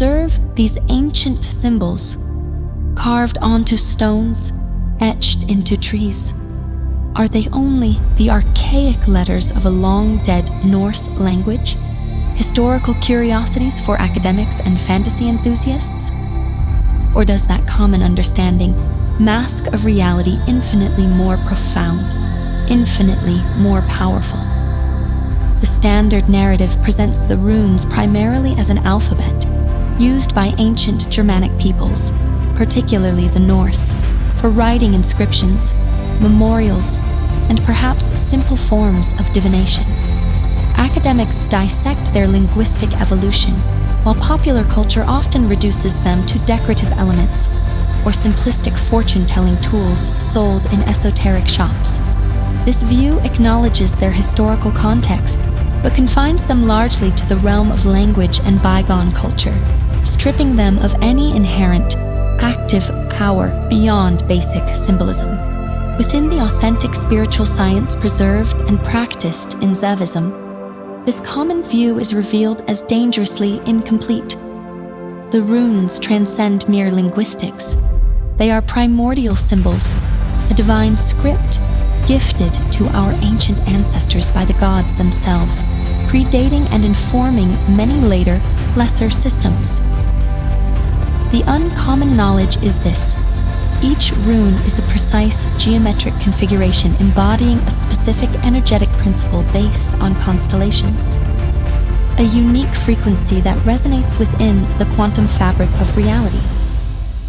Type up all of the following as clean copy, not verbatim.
observe these ancient symbols, carved onto stones, etched into trees. Are they only the archaic letters of a long-dead Norse language? Historical curiosities for academics and fantasy enthusiasts? Or does that common understanding mask a reality infinitely more profound, infinitely more powerful? The standard narrative presents the runes primarily as an alphabet, used by ancient Germanic peoples, particularly the Norse, for writing inscriptions, memorials, and perhaps simple forms of divination. Academics dissect their linguistic evolution, while popular culture often reduces them to decorative elements or simplistic fortune-telling tools sold in esoteric shops. This view acknowledges their historical context, but confines them largely to the realm of language and bygone culture, stripping them of any inherent, active power beyond basic symbolism. Within the authentic spiritual science preserved and practiced in Zevism, this common view is revealed as dangerously incomplete. The runes transcend mere linguistics. They are primordial symbols, a divine script gifted to our ancient ancestors by the gods themselves, predating and informing many later, lesser systems. The uncommon knowledge is this: each rune is a precise geometric configuration embodying a specific energetic principle based on constellations, a unique frequency that resonates within the quantum fabric of reality.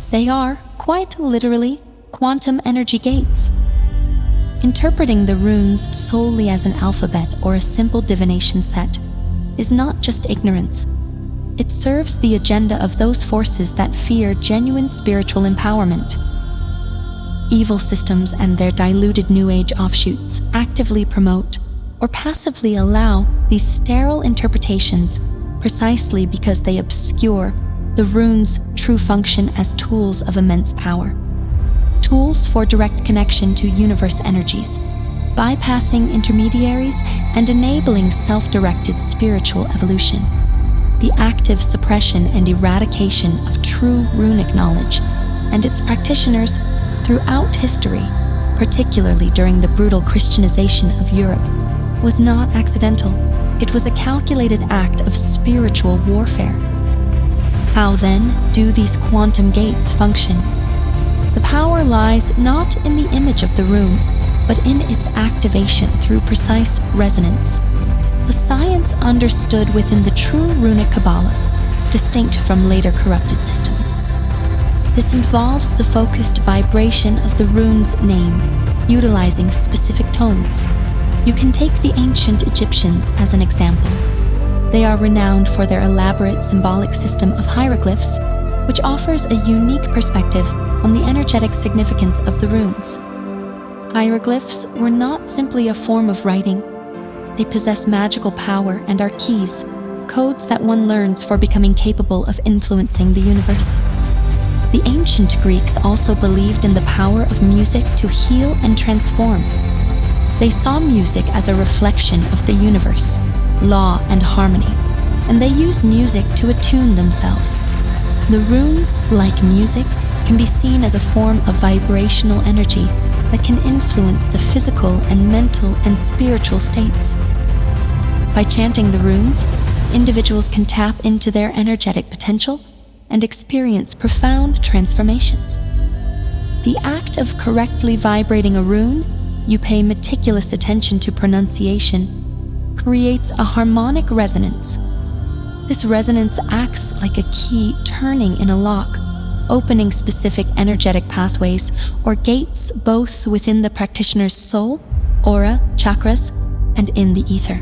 They are, quite literally, quantum energy gates. Interpreting the runes solely as an alphabet or a simple divination set is not just ignorance. It serves the agenda of those forces that fear genuine spiritual empowerment. Evil systems and their diluted New Age offshoots actively promote or passively allow these sterile interpretations precisely because they obscure the runes' true function as tools of immense power. Tools for direct connection to universe energies, bypassing intermediaries and enabling self-directed spiritual evolution. The active suppression and eradication of true runic knowledge and its practitioners throughout history, particularly during the brutal Christianization of Europe, was not accidental. It was a calculated act of spiritual warfare. How then do these quantum gates function? The power lies not in the image of the rune, but in its activation through precise resonance, a science understood within the true runic Kabbalah, distinct from later corrupted systems. This involves the focused vibration of the rune's name, utilizing specific tones. You can take the ancient Egyptians as an example. They are renowned for their elaborate symbolic system of hieroglyphs, which offers a unique perspective on the energetic significance of the runes. Hieroglyphs were not simply a form of writing. They possess magical power and are keys, codes that one learns for becoming capable of influencing the universe. The ancient Greeks also believed in the power of music to heal and transform. They saw music as a reflection of the universe, law and harmony, and they used music to attune themselves. The runes, like music, can be seen as a form of vibrational energy that can influence the physical and mental and spiritual states. By chanting the runes, individuals can tap into their energetic potential and experience profound transformations. The act of correctly vibrating a rune, you pay meticulous attention to pronunciation, creates a harmonic resonance. This resonance acts like a key turning in a lock, opening specific energetic pathways or gates both within the practitioner's soul, aura, chakras, and in the ether.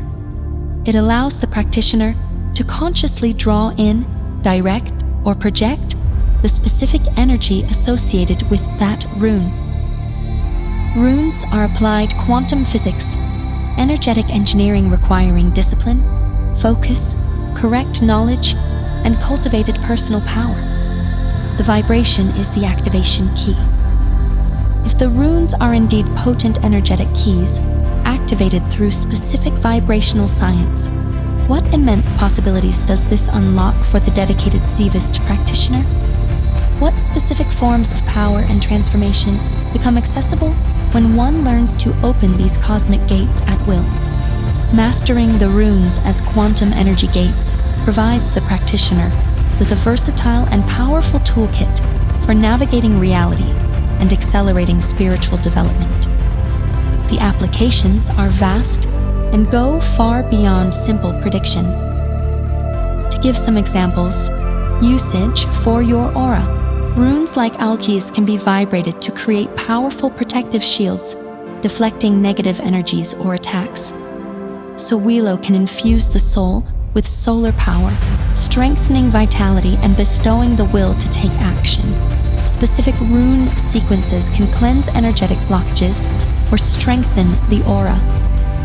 It allows the practitioner to consciously draw in, direct, or project the specific energy associated with that rune. Runes are applied quantum physics, energetic engineering requiring discipline, focus, correct knowledge, and cultivated personal power. The vibration is the activation key. If the runes are indeed potent energetic keys, activated through specific vibrational science, What immense possibilities does this unlock for the dedicated Zevist practitioner? What specific forms of power and transformation become accessible when one learns to open these cosmic gates at will? Mastering the runes as quantum energy gates provides the practitioner with a versatile and powerful toolkit for navigating reality and accelerating spiritual development. The applications are vast and go far beyond simple prediction. To give some examples, usage for your aura. Runes like algaes can be vibrated to create powerful protective shields, deflecting negative energies or attacks. Sowilo can infuse the soul with solar power, strengthening vitality and bestowing the will to take action. Specific rune sequences can cleanse energetic blockages or strengthen the aura,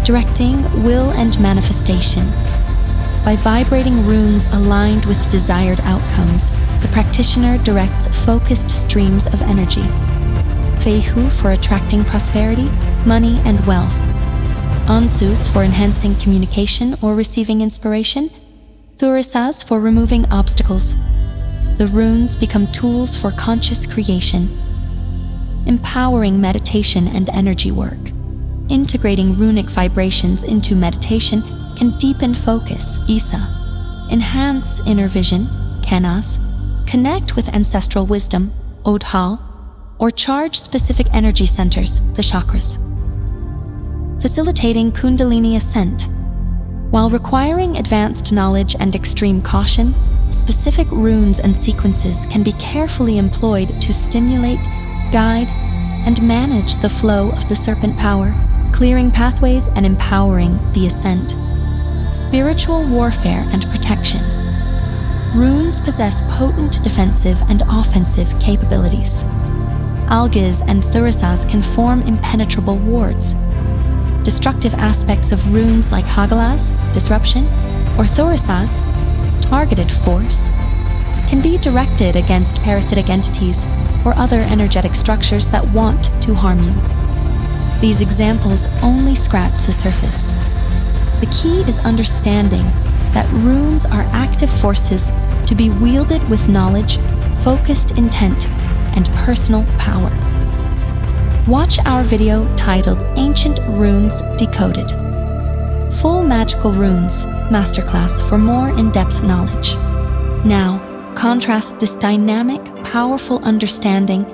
directing will and manifestation. By vibrating runes aligned with desired outcomes, the practitioner directs focused streams of energy. Feihu for attracting prosperity, money, and wealth. Ansus for enhancing communication or receiving inspiration. Thurisaz for removing obstacles. The runes become tools for conscious creation, empowering meditation and energy work. Integrating runic vibrations into meditation can deepen focus, Isa, enhance inner vision, Kenas, connect with ancestral wisdom, Odhal, or charge specific energy centers, the chakras. Facilitating Kundalini ascent. While requiring advanced knowledge and extreme caution, specific runes and sequences can be carefully employed to stimulate, guide, and manage the flow of the serpent power, clearing pathways and empowering the ascent. Spiritual warfare and protection. Runes possess potent defensive and offensive capabilities. Algas and thurisaz can form impenetrable wards. Destructive aspects of runes like Hagalaz, disruption, or thurisaz, targeted force, can be directed against parasitic entities or other energetic structures that want to harm you. These examples only scratch the surface. The key is understanding that runes are active forces to be wielded with knowledge, focused intent, and personal power. Watch our video titled Ancient Runes Decoded. Full Magical Runes Masterclass for more in-depth knowledge. Now, contrast this dynamic, powerful understanding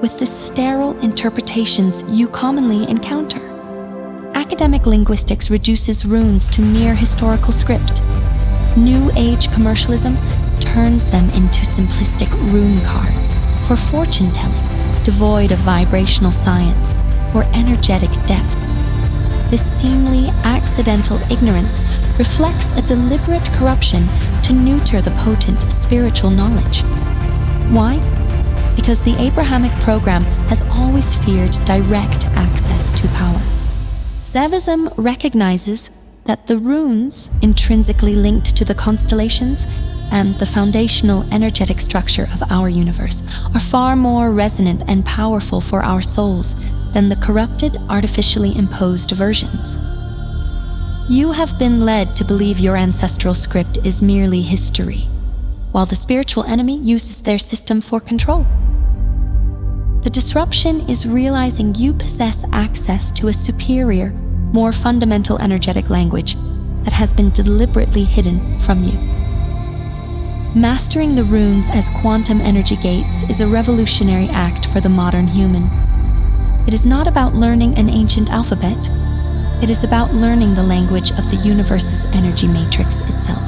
with the sterile interpretations you commonly encounter. Academic linguistics reduces runes to mere historical script. New Age commercialism turns them into simplistic rune cards for fortune-telling, devoid of vibrational science or energetic depth. This seemingly accidental ignorance reflects a deliberate corruption to neuter the potent spiritual knowledge. Why? Because the Abrahamic program has always feared direct access to power. Zevism recognizes that the runes, intrinsically linked to the constellations and the foundational energetic structure of our universe, are far more resonant and powerful for our souls than the corrupted, artificially imposed versions. You have been led to believe your ancestral script is merely history, while the spiritual enemy uses their system for control. The disruption is realizing you possess access to a superior, more fundamental energetic language that has been deliberately hidden from you. Mastering the runes as quantum energy gates is a revolutionary act for the modern human. It is not about learning an ancient alphabet. It is about learning the language of the universe's energy matrix itself.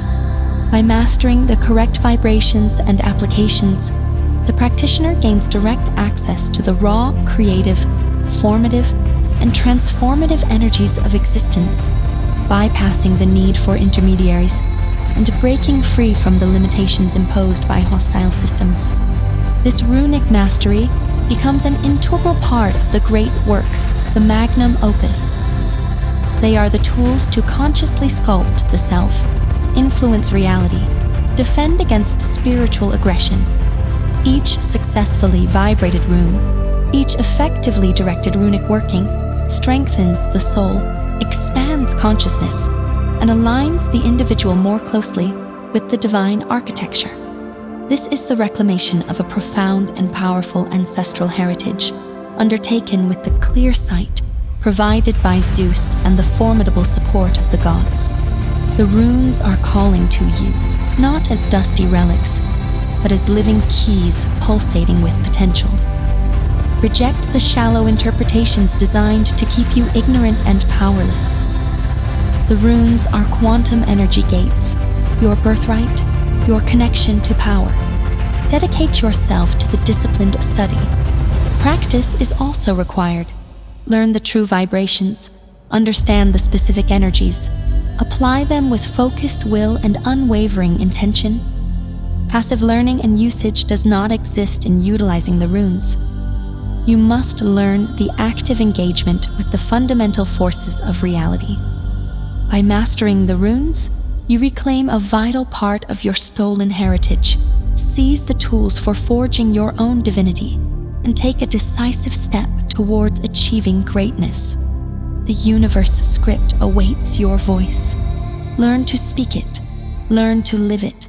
By mastering the correct vibrations and applications, the practitioner gains direct access to the raw, creative, formative, and transformative energies of existence, bypassing the need for intermediaries and breaking free from the limitations imposed by hostile systems. This runic mastery becomes an integral part of the great work, the magnum opus. They are the tools to consciously sculpt the self, influence reality, defend against spiritual aggression. Each successfully vibrated rune, each effectively directed runic working, strengthens the soul, expands consciousness, and aligns the individual more closely with the divine architecture. This is the reclamation of a profound and powerful ancestral heritage, undertaken with the clear sight provided by Zeus and the formidable support of the gods. The runes are calling to you, not as dusty relics, but as living keys pulsating with potential. Reject the shallow interpretations designed to keep you ignorant and powerless. The runes are quantum energy gates, your birthright, your connection to power. Dedicate yourself to the disciplined study. Practice is also required. Learn the true vibrations, understand the specific energies, apply them with focused will and unwavering intention. Passive learning and usage does not exist in utilizing the runes. You must learn the active engagement with the fundamental forces of reality. By mastering the runes, you reclaim a vital part of your stolen heritage, seize the tools for forging your own divinity, and take a decisive step towards achieving greatness. The universe script awaits your voice. Learn to speak it, learn to live it,